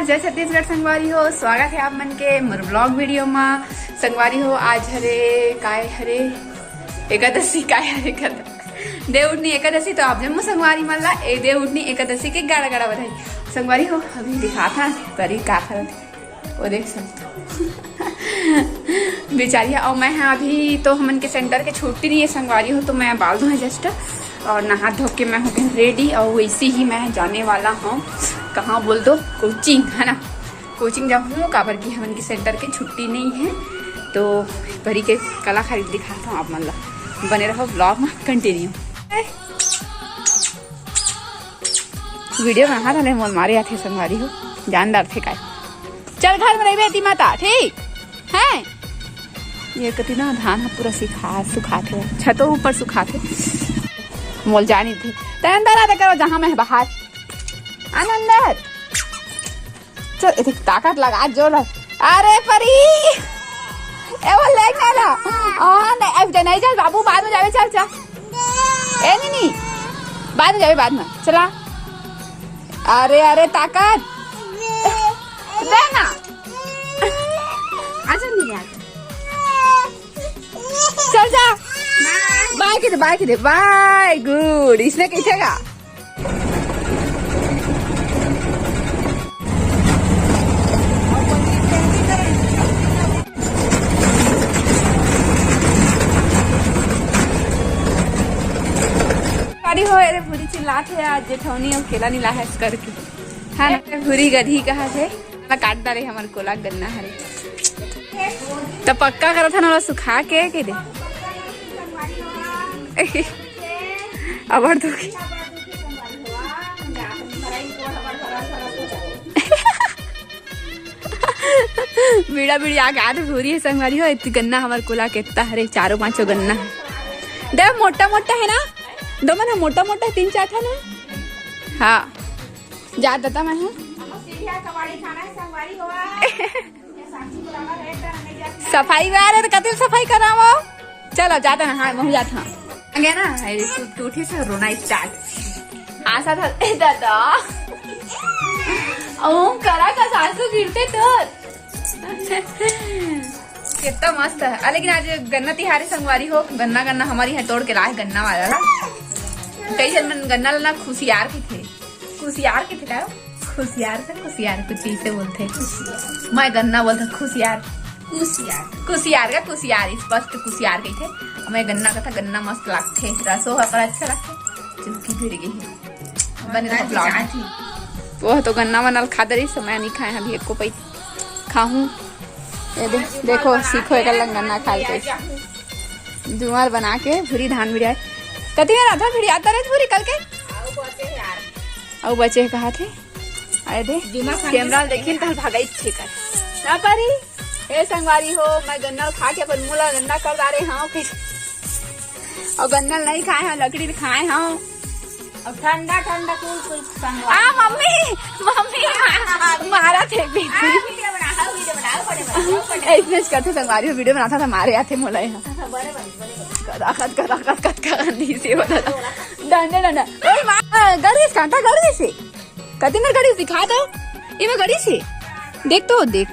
नमस्कार, जय छत्तीसगढ़ संगवारी हो। स्वागत है आप मन के मोर ब्लॉग वीडियो में। संगवारी हो आज हरे काय हरे एकादशी काय हरे देव उठनी एकादशी, तो आप जम्मू संगवारी मन ला देव उठनी एकादशी के गाड़ा गाड़ा बधाई। संगवारी हो अभी दिखा था परी का करत वो देख सकते बेचारी। और मैं अभी तो हमन के सेंटर के छुट्टी नहीं है संगवारी हो, तो मैं बाल धो जस्ट और नहा धो के मैं हो गई रेडी। और वैसे ही मैं जाने वाला हूँ कहाँ बोल दो, कोचिंग है ना। कोचिंग जाऊँ काबर की हमन के सेंटर के छुट्टी नहीं है, तो परी के कला खरीद दिखाता हूँ आप मन ला। बने रहो ब्लॉग में कंटिन्यू। वीडियो में हाथ हले मोल मारे आते संगवारी हो, जानदार थे का। चल घर में रही बेटी माता ठीक है। ये कति ना धान पूरा सुखा थे, छतों ऊपर सुखा थे, मोल जानी थी। तो अंदर आते करो जहाँ मैं बाहर अंदर। चल इतनी ताकत लगा जोर। अरे परी ए वो लेग ना ला नहीं नहीं चल बाबू बाद में जावे। चल चल ए नहीं बाद में जावे, बाद में चला। अरे अरे ताकत देना अच्छा नहीं आता। चल जा बाय के दे बाय गुड। इसने कैसेगा हो। अरे पूरी चिल्लात है आज जेठौनी और केला नीला है करके है ना। पूरी गधी कहा थे काट डाले हमारे कोला गन्ना हरे तो पक्का करा था ना सुखा के दे अब बीड़ा बीड़ी आगे आते भूरी है संगवारी हो। इतनी गन्ना हमारे कोला के हरे चारों पांचों गन्ना देव मोटा मोटा है ना। दो मन मोटा मोटा 3-4 था ना। हाँ जा देता मैं हूँ। सफाई तो कतिल सफाई करावो। चलो जाता ना। हाँ मैं जाता गया ना। टूठी से रोना स्टार्ट आशा था दादा ओ करा का सासू गिरते तो कितना मस्त है। लेकिन आज गन्ना तिहारी संगवारी हो। गन्ना गन्ना हमारी है तोड़ के लाए गन्ना वाला कई जन मन गन्ना लाना खुशियार के थे। खुशियार के थे क्या? खुशियार से खुशियार कुछ चीज से बोलते। मैं गन्ना बोलता खुशियार खुशियार का खुशियार स्पष्ट खुशियार के थे। मैं गन्ना का था गन्ना मस्त लगते रसो पर अच्छा लगते। चुटकी भिड़ गई बने वो तो गन्ना वनल खा दे समय नहीं खाए अभी एक को पई खाऊं। देखो सीखो एक गन्ना खा के जुआर बना के भूरी धान भिड़ाए कति में राधा भिड़ी आता रहे पूरी कल के और बचे कहा थे। अरे दे कैमरा देखिए कल भागई छे कर ना पारी ए संगवारी हो। मैं गन्ना खा के अपन मुला गन्ना कर डाले हाँ और गन्ना नहीं खाए हैं लकड़ी भी खाए हाँ और ठंडा ठंडा कुल मम्मी मारा थे इसमें करते संगवारी हो। वीडियो बनाता था मारे आते मोला यहाँ गणेश कांटा गणेश से कति में गणेश दिखा दो ये में गणेश से देख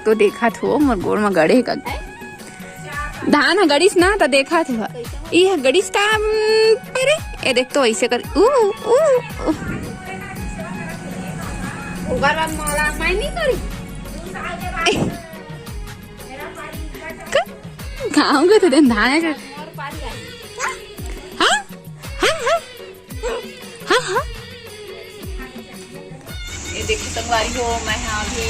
तो देखा थो मोर गोड़ में गड़े का धान है गणेश ना तो देखा थे ये गणेश का अरे ये देख तो ऐसे कर मैं नहीं करी खाऊंगे तो दिन धान है। ये देखो संगवारी हो मैं यहाँ अभी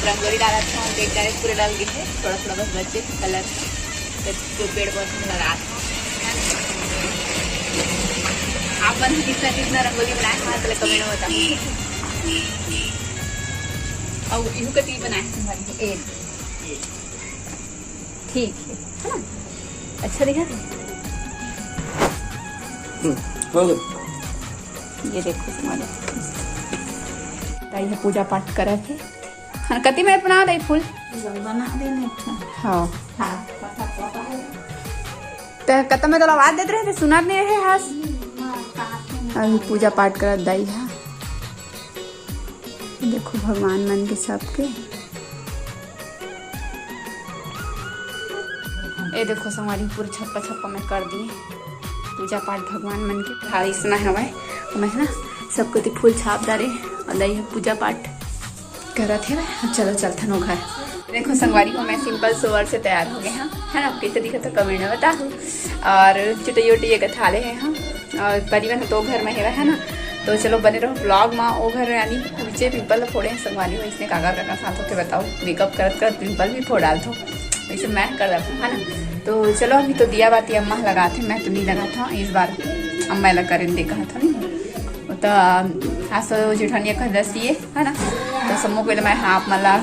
रंगोली डाला था। देख डाले पूरे डाल गए थे, थोड़ा थोड़ा बस बच्चे कलर जो पेड़ पौधे में लगा था। आप बन कितना रंगोली बनाए हमारे पहले कमेंट में बता। और इहू का तीन बनाए संगवारी हो ठीक है अच्छा दिखा ये देखो तुम्हारे पूजा पाठ करे थे। हाँ कति में बना दे फूल बना देने। हाँ तो कत में तो आवाज देते रहे थे सुना नहीं रहे हाथ। अभी पूजा पाठ कर दाई है देखो भगवान मन के सबके, ये देखो संगवारी पूरा छप्पा छप्पा में कर दिए पूजा पाठ भगवान मन के। थाली सुना है मैं ना सबको तो फूल छाप डाले और दही पूजा पाठ करत है। चलो चलते नो घर। देखो संगवारी को मैं सिंपल सोवर से तैयार हो गए हैं, है ना। कैसे दिखा तो कमेंट में बताओ। और चुटई उटई के थाले हैं हम, और परिवन तो घर में है ना। तो चलो बने रहो ब्लॉग में। ओ घर यानी नीचे पिंपल फोड़े हैं संगवारी में, इसने काका काका साथ होके बताओ मेकअप करत कर पिंपल भी फोड़ डाल दो, वैसे मैं कर रहा हूँ, है ना। तो चलो अभी तो दिया बाती अम्मा लगाते, मैं तो नहीं लगाता इस बार, अम्मा लगा कर देखा था नहीं। तो आज तो जेठानी का दसी है ना। तो सबको पहले मैं हाँ आप मला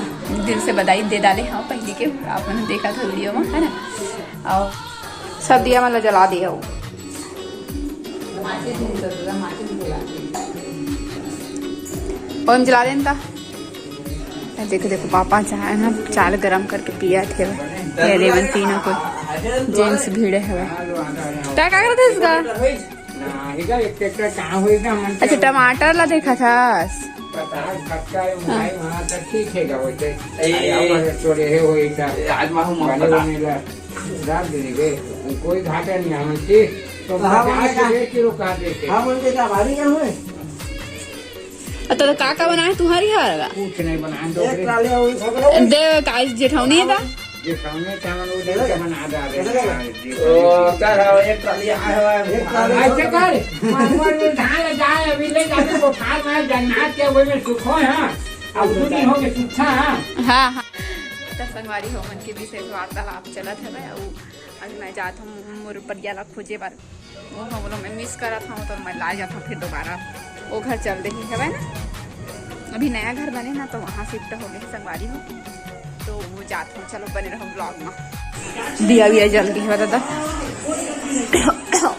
दिल से बधाई दे डाले हाँ पहले के, आप मैंने देखा था वीडियो में, है ना। और सब दिया मतलब जला दिया वो और जला देता। देखो देखो पापा चाहे ना चाल गरम करके पिया थे रेवन तीनों को जेंट्स भीड़े है। क्या कर थे इसका? अच्छा टमाटर ला देखा था कोई घाटा नहीं है तो काका बनाए तुम्हारी हार कुछ नहीं बनाए दे जेठौनी है हाँ हाँ संगवारी हो मन के विशेष वार्तालाप चलत है। अभी मैं जाता हूँ मोर परिया ला खोजे बार, वो हम लोग मैं मिस करा था तो मैं ला जाता हूँ फिर दोबारा वो घर चल रही है ना। अभी नया घर बने ना तो वहाँ शिफ्ट हो गए संगवारी हो, तो वो जाता हूँ। चलो बने रहो ब्लॉग में। दिया भी जल्दी है दादा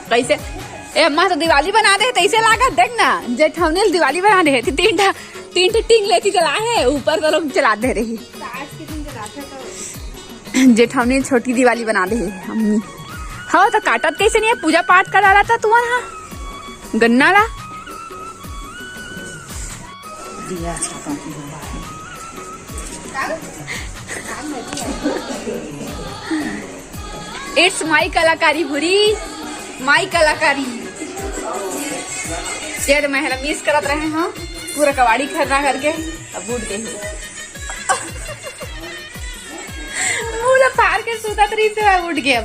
कैसे ए अम्मा तो दिवाली बना दे तैसे लागा देख ना जेठौनी दिवाली बना दे तीन टिंग लेती चला है ऊपर तो लोग चला दे रही। जेठौनी छोटी दिवाली बना दे अम्मी। हाँ तो काटत कैसे नहीं है, पूजा पाठ करा रहा था तुम्हारा गन्ना ला दिया इट्स माई कलाकारी बुरी माई कलाकारी। यार मैं मिस करत रहे हाँ पूरा कबाड़ी खरना करके अब उठ गई पूरा फार के सूता तरी से उठ गया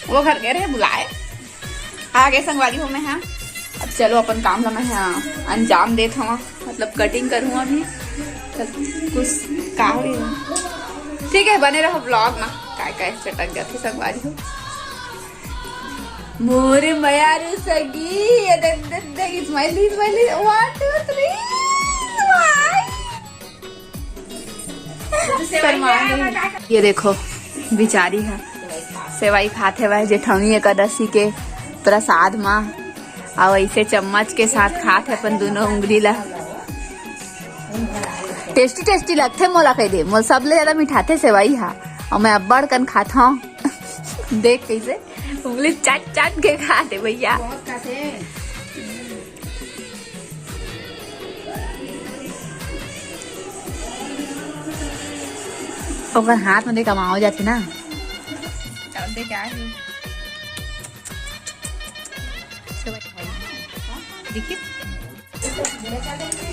वो घर गए रहे बुलाए आगे संगवारी हो मैं। हाँ अब चलो अपन काम ला मैं हाँ अंजाम देत हूँ, मतलब कटिंग करूँ अभी कुछ का ठीक है। बने रहो ब्लॉग में काय काय चटक जाती संगवारी हो मोरे मयारू सगी स्माइली 1 2 3 ये देखो बिचारी है सेवाई खाते हुए जेठौनी एकादशी के प्रसाद माँ और ऐसे चम्मच के साथ खाते अपन दोनों उंगली ला टेस्टी टेस्टी लगते मोला कह दे मोल सबले ज्यादा मिठाते सेवाई हा और मैं अब्बड़ कन खाता हूँ देख कैसे उंगली चाट चाट के खाते भैया। ओकर हाथ में कमाओ जाते ना क्या है देखिए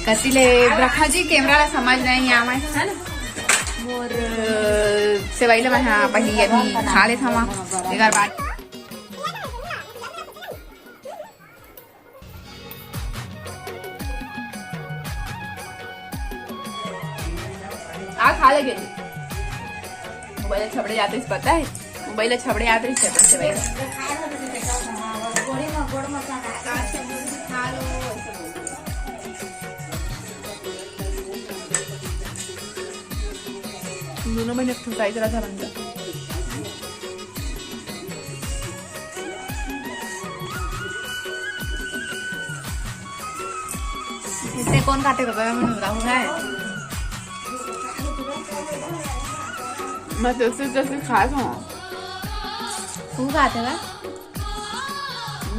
कसी ले ब्रखा जी कैमरा ला समझ नहीं आवा है ना और सेवाई ला मैं पहले अभी खा ले था वहाँ एक बार खा ले गए मोबाइल छबड़े जाते पता है मोबाइल छबड़े आते दोनों में एक्सरसाइज करा था बंदा इससे कौन काटेगा मैं बताऊंगा मैं तो जैसे खा हूँ तू खाते है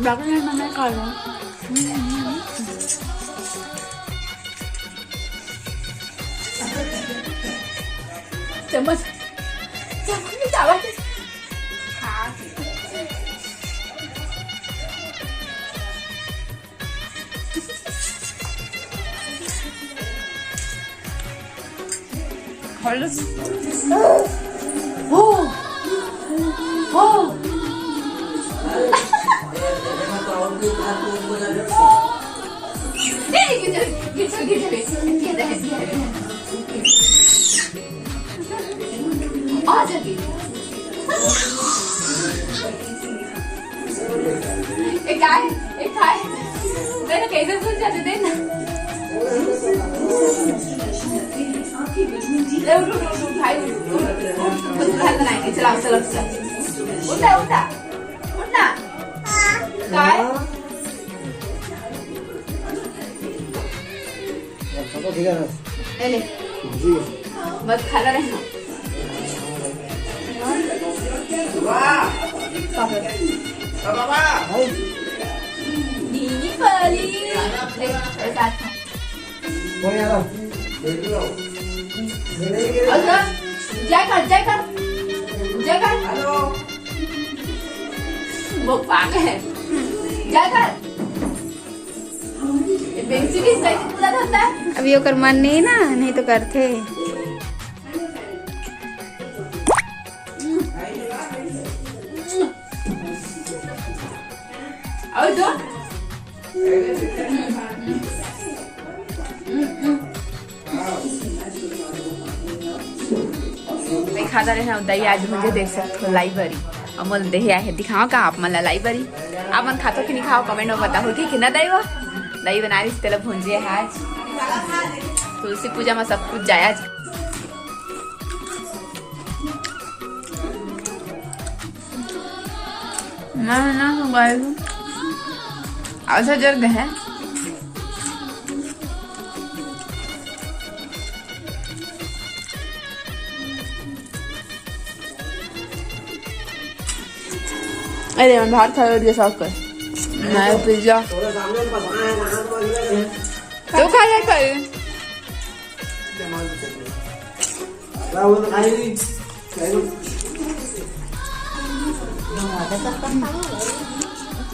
बाकी मैं खा रहा हूँ चम्मच में चावल एक खाए मैंने कैसे भूल जाते थे ना भाई बनाएंगे चलाओ चलो उठा उठा उठना काय ले बस खाला रहना दीदी पली जय कर वो पागल है जय कर बेंची भी सही पूरा होता है अभी ओकर मन नहीं ना नहीं तो करते और जो मैं खाता रहना दही आज मुझे देख सकते हो लाइब्रेरी अमल दही आहे दिखाओ का आप मला लाइब्रेरी आप मन खातो कि नहीं खाओ कमेंट में बताओ ठीक है ना दही वो दही बना रही तेल भूंजे है आज तुलसी पूजा में सब कुछ जाया ना ऐसा जर्ग है अरे मैं बाहर खा रही साफ कर मैं पिज्जा तो खाया कर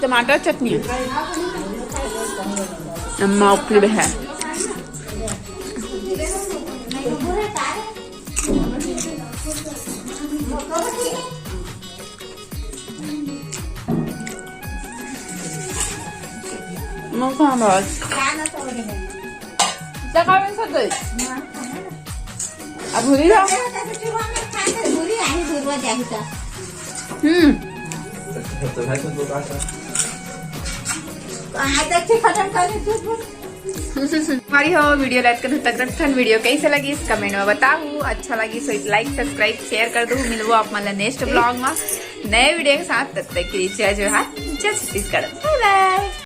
टमाटर चटनी अम्मा ऊपर है मौका बस सकाळी सकाळी अब भूली जाओ हमारी हो वीडियो लाइक कर तक वीडियो कैसे लगी इस कमेंट में बताओ अच्छा लगी सो लाइक सब्सक्राइब शेयर कर दो मिलवो आप मला नेक्स्ट ब्लॉग में नए वीडियो के साथ तब तक के लिए जय जोहार जय छत्तीसगढ़ बाय बाय।